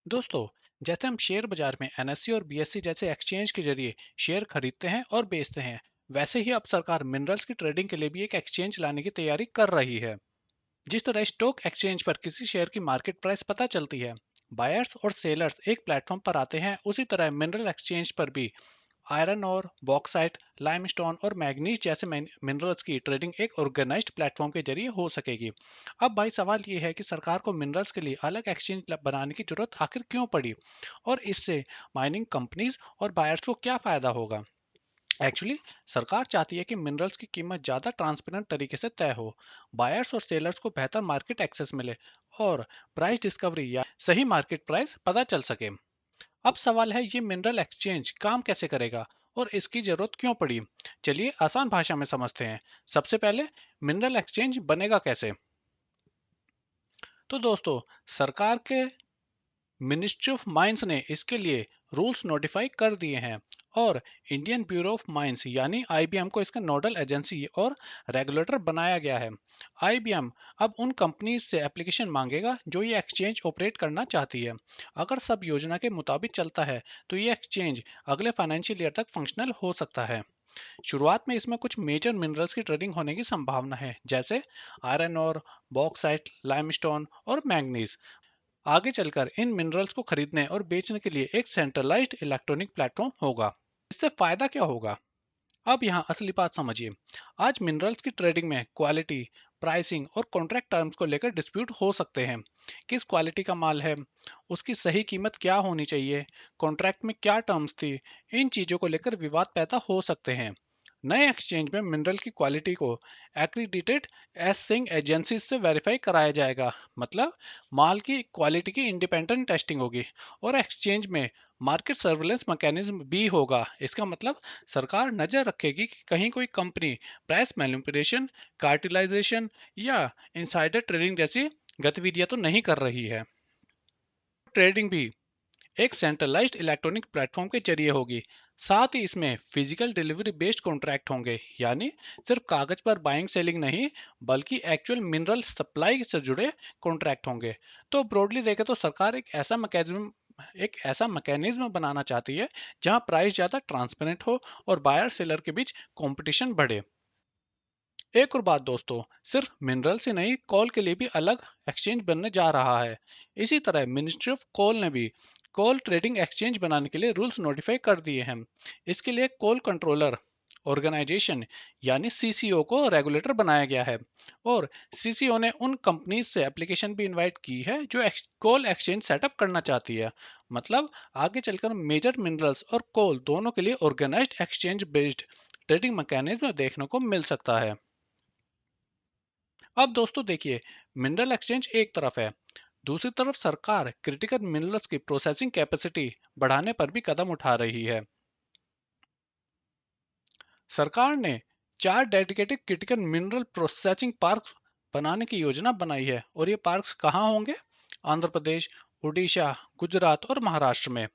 दोस्तों, जैसे हम शेयर बाजार में एनएससी और बीएससी जैसे एक्सचेंज के जरिए शेयर खरीदते हैं और बेचते हैं, वैसे ही अब सरकार मिनरल्स की ट्रेडिंग के लिए भी एक एक्सचेंज लाने की तैयारी कर रही है। जिस तरह स्टॉक एक्सचेंज पर किसी शेयर की मार्केट प्राइस पता चलती है, बायर्स और सेलर्स एक प्लेटफॉर्म पर आते हैं, उसी तरह मिनरल एक्सचेंज पर भी आयरन और बॉक्साइट, लाइमस्टोन और मैग्नीज जैसे मिनरल्स की ट्रेडिंग एक ऑर्गेनाइज्ड प्लेटफॉर्म के जरिए हो सकेगी। अब भाई सवाल ये है कि सरकार को मिनरल्स के लिए अलग एक्सचेंज बनाने की जरूरत आखिर क्यों पड़ी, और इससे माइनिंग कंपनीज और बायर्स को क्या फायदा होगा। एक्चुअली सरकार चाहती है कि मिनरल्स की कीमत ज़्यादा ट्रांसपेरेंट तरीके से तय हो, बायर्स और सेलर्स को बेहतर मार्केट एक्सेस मिले, और प्राइस डिस्कवरी या सही मार्केट प्राइस पता चल सके। अब सवाल है, ये मिनरल एक्सचेंज काम कैसे करेगा और इसकी जरूरत क्यों पड़ी। चलिए आसान भाषा में समझते हैं। सबसे पहले, मिनरल एक्सचेंज बनेगा कैसे। तो दोस्तों, सरकार के मिनिस्ट्री ऑफ माइंस ने इसके लिए रूल्स नोटिफाई कर दिए हैं, और इंडियन ब्यूरो ऑफ माइंस यानी आईबीएम को इसका नोडल एजेंसी और रेगुलेटर बनाया गया है। आईबीएम अब उन कंपनीज से एप्लीकेशन मांगेगा जो ये एक्सचेंज ऑपरेट करना चाहती है। अगर सब योजना के मुताबिक चलता है तो ये एक्सचेंज अगले फाइनेंशियल ईयर तक फंक्शनल हो सकता है। शुरुआत में इसमें कुछ मेजर मिनरल्स की ट्रेडिंग होने की संभावना है, जैसे आयरन और बॉक्साइट, लाइमस्टोन और मैंगनीज। आगे चलकर इन मिनरल्स को खरीदने और बेचने के लिए एक सेंट्रलाइज्ड इलेक्ट्रॉनिक प्लेटफॉर्म होगा। इससे फायदा क्या होगा, अब यहाँ असली बात समझिए। आज मिनरल्स की ट्रेडिंग में क्वालिटी, प्राइसिंग और कॉन्ट्रैक्ट टर्म्स को लेकर डिस्प्यूट हो सकते हैं। किस क्वालिटी का माल है, उसकी सही कीमत क्या होनी चाहिए, कॉन्ट्रैक्ट में क्या टर्म्स थी, इन चीज़ों को लेकर विवाद पैदा हो सकते हैं। नए एक्सचेंज में मिनरल की क्वालिटी को एक्रीडिटेड एसिंग एजेंसी से वेरीफाई कराया जाएगा। मतलब माल की क्वालिटी की इंडिपेंडेंट टेस्टिंग होगी, और एक्सचेंज में मार्केट सर्वेलेंस मैकेनिज्म भी होगा। इसका मतलब सरकार नजर रखेगी कि कहीं कोई कंपनी प्राइस मैनिपुलेशन, कार्टेलाइजेशन या इनसाइडर ट्रेडिंग जैसी गतिविधियां तो नहीं कर रही है। ट्रेडिंग भी एक सेंट्रलाइज्ड इलेक्ट्रॉनिक प्लेटफॉर्म के जरिए होगी। साथ ही इसमें फिजिकल डिलीवरी बेस्ड कॉन्ट्रैक्ट होंगे, यानी सिर्फ कागज पर बाइंग सेलिंग नहीं, बल्कि एक्चुअल मिनरल सप्लाई से जुड़े कॉन्ट्रैक्ट होंगे। तो ब्रॉडली देखें तो सरकार एक ऐसा मैकेनिज्म बनाना चाहती है जहां प्राइस ज़्यादा ट्रांसपेरेंट हो और बायर सेलर के बीच कंपटीशन बढ़े। एक और बात दोस्तों, सिर्फ मिनरल से नहीं, कोल के लिए भी अलग एक्सचेंज बनने जा रहा है। इसी तरह मिनिस्ट्री ऑफ कोल ने भी कोल ट्रेडिंग एक्सचेंज बनाने के लिए रूल्स नोटिफाई कर दिए हैं। इसके लिए कोल कंट्रोलर ऑर्गेनाइजेशन यानी सीसीओ को रेगुलेटर बनाया गया है, और सीसीओ ने उन कंपनीज से एप्लीकेशन भी इनवाइट की है जो कोल एक्सचेंज सेटअप करना चाहती है। मतलब आगे चलकर मेजर मिनरल्स और कोल दोनों के लिए organised exchange based trading mechanism देखने को मिल सकता है। अब दोस्तों देखिए, मिनरल एक्सचेंज एक तरफ है, दूसरी तरफ सरकार क्रिटिकल मिनरल्स की प्रोसेसिंग कैपेसिटी बढ़ाने पर भी कदम उठा रही है। सरकार ने 4 dedicated critical mineral processing park बनाने की योजना बनाई है, और ये पार्क्स कहाँ होंगे? आंध्र प्रदेश, उड़ीसा, गुजरात और महाराष्ट्र में।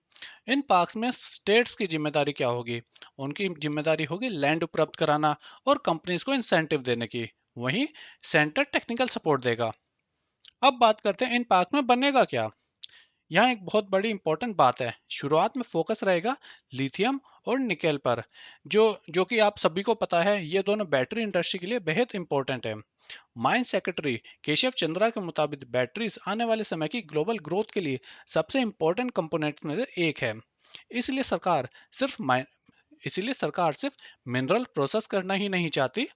इन पार्क्स में स्टेट्स की जिम्मेदारी क्या होगी? उनकी जिम्मेदारी होगी लैंड उपलब्ध कराना और कंपनीज को इंसेंटिव देने की। वहीं सेंटर टेक्निकल सपोर्ट देगा। अब बात करते हैं इन पार्क में बनेगा क्या। यहाँ एक बहुत बड़ी इंपॉर्टेंट बात है, शुरुआत में फोकस रहेगा लिथियम और निकेल पर, जो जो कि आप सभी को पता है, ये दोनों बैटरी इंडस्ट्री के लिए बेहद इंपॉर्टेंट है। माइन सेक्रेटरी केशव चंद्रा के मुताबिक बैटरीज आने वाले समय की ग्लोबल ग्रोथ के लिए सबसे इंपॉर्टेंट कंपोनेंट में से एक है। इसलिए सरकार सिर्फ माइन इसीलिए सरकार सिर्फ मिनरल प्रोसेस करना ही नहीं चाहती,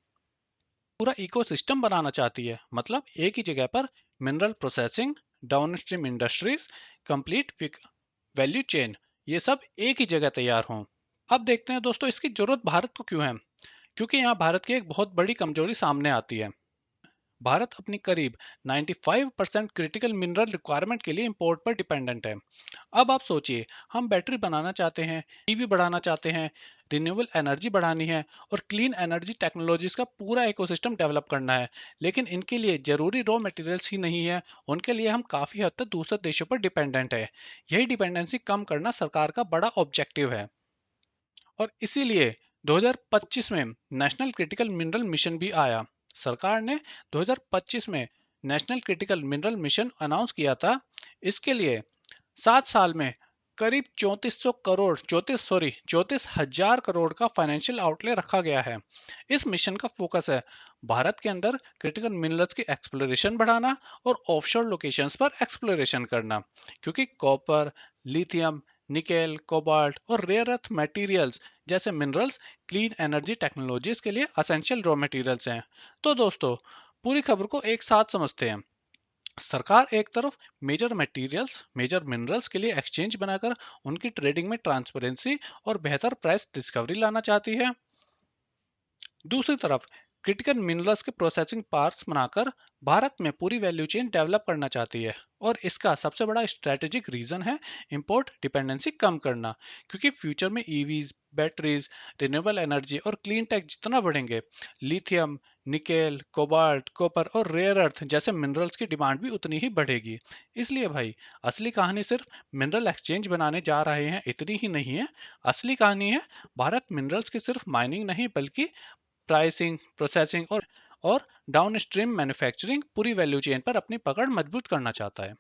पूरा इकोसिस्टम बनाना चाहती है। मतलब एक ही जगह पर mineral processing, downstream industries, complete value chain, ये सब एक ही जगह तैयार हों। अब देखते हैं दोस्तों, इसकी जरूरत भारत को क्यों है। क्योंकि यहाँ भारत की एक बहुत बड़ी कमजोरी सामने आती है। भारत अपनी करीब 95% क्रिटिकल मिनरल रिक्वायरमेंट के लिए इंपोर्ट पर डिपेंडेंट है। अब आप सोचिए, हम बैटरी बनाना चाहते हैं, ईवी बढ़ाना चाहते हैं, रिन्यूएबल एनर्जी बढ़ानी है, और क्लीन एनर्जी टेक्नोलॉजीज का पूरा इकोसिस्टम डेवलप करना है। लेकिन इनके लिए जरूरी रॉ मटेरियल्स ही नहीं है, उनके लिए हम काफ़ी हद तक दूसरे देशों पर डिपेंडेंट है। यही डिपेंडेंसी कम करना सरकार का बड़ा ऑब्जेक्टिव है। और इसीलिए 2025 में नेशनल क्रिटिकल मिनरल मिशन भी आया। सरकार ने 2025 में national critical mineral mission announce किया था। इसके लिए 7 साल में करीब 34,000 का फाइनेंशियल आउटले रखा गया है। इस मिशन का फोकस है भारत के अंदर क्रिटिकल मिनरल्स की एक्सप्लोरेशन बढ़ाना और ऑफशोर लोकेशंस पर एक्सप्लोरेशन करना, क्योंकि कॉपर, लिथियम, निकेल, कोबाल्ट और रेयर अर्थ मटेरियल्स जैसे मिनरल्स क्लीन एनर्जी टेक्नोलॉजीज के लिए असेंशियल रॉ मटेरियल्स हैं। तो दोस्तों, पूरी खबर को एक साथ समझते हैं। सरकार एक तरफ मेजर मिनरल्स के लिए एक्सचेंज बनाकर उनकी ट्रेडिंग में ट्रांसपेरेंसी और बेहतर प्राइस डिस्कवरी लाना चाहती है। दूसरी तरफ क्रिटिकल मिनरल्स के प्रोसेसिंग पार्क्स बनाकर भारत में पूरी वैल्यू चेन डेवलप करना चाहती है। और इसका सबसे बड़ा स्ट्रेटेजिक रीजन है इंपोर्ट डिपेंडेंसी कम करना, क्योंकि फ्यूचर में ईवीज, बैटरीज, रिन्यूएबल एनर्जी और क्लीन टेक जितना बढ़ेंगे, लिथियम, निकेल, कोबाल्ट, कॉपर और रेयर अर्थ जैसे मिनरल्स की डिमांड भी उतनी ही बढ़ेगी। इसलिए भाई, असली कहानी सिर्फ मिनरल एक्सचेंज बनाने जा रहे हैं इतनी ही नहीं है। असली कहानी है भारत मिनरल्स की सिर्फ माइनिंग नहीं, बल्कि प्राइसिंग, प्रोसेसिंग और डाउनस्ट्रीम मैन्युफैक्चरिंग, पूरी वैल्यू चेन पर अपनी पकड़ मजबूत करना चाहता है।